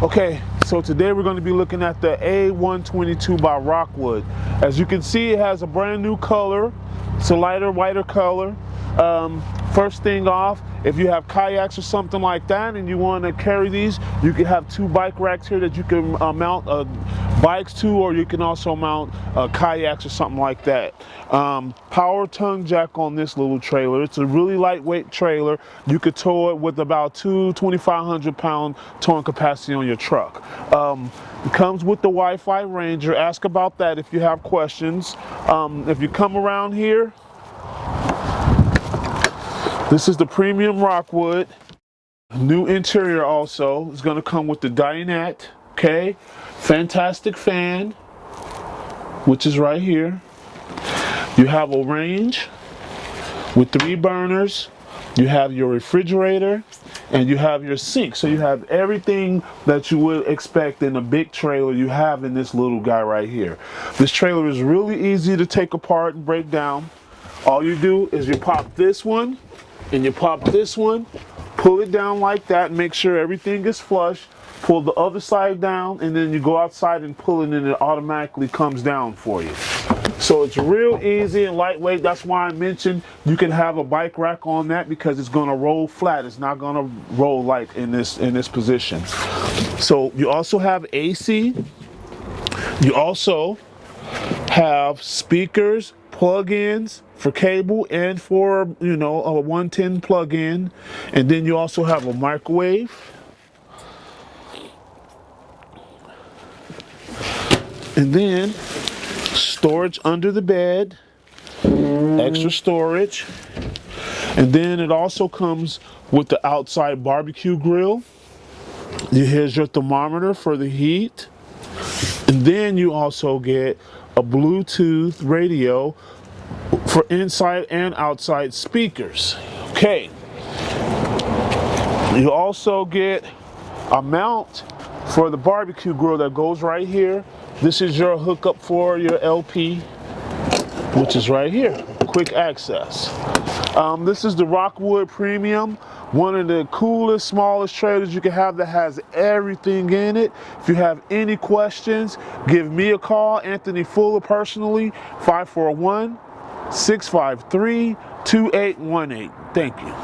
Okay, so today we're going to be looking at the A122 by Rockwood. As you can see, it has a brand new color. It's a lighter, whiter color. First thing off, if you have kayaks or something like that and you want to carry these, you can have two bike racks here that you can mount bikes to, or you can also mount kayaks or something like that. Power tongue jack on this little trailer. It's a really lightweight trailer. You could tow it with about 2,500 pound towing capacity on your truck. It comes with the Wi-Fi Ranger. Ask about that if you have questions. If you come around here, this is the premium Rockwood. New interior also is going to come with the dinette. Okay, fantastic fan, which is right here. You have a range with 3 burners. You have your refrigerator and you have your sink. So you have everything that you would expect in a big trailer you have in this little guy right here. This trailer is really easy to take apart and break down. All you do is you pop this one and you pop this one, pull it down like that, make sure everything is flush, pull the other side down, and then you go outside and pull it and it automatically comes down for you. So it's real easy and lightweight. That's why I mentioned you can have a bike rack on that, because it's going to roll flat. It's not going to roll light in this position. So you also have AC. You also have speakers, plug-ins for cable and for, a 110 plug-in, and then you also have a microwave. And then storage under the bed, extra storage. And then it also comes with the outside barbecue grill. Here's your thermometer for the heat. And then you also get a Bluetooth radio for inside and outside speakers. Okay. You also get a mount for the barbecue grill that goes right here. This is your hookup for your LP, which is right here. Quick access. This is the Rockwood Premium, one of the coolest, smallest trailers you can have that has everything in it. If you have any questions, give me a call, Anthony Fuller, personally, 541-653-2818. Thank you.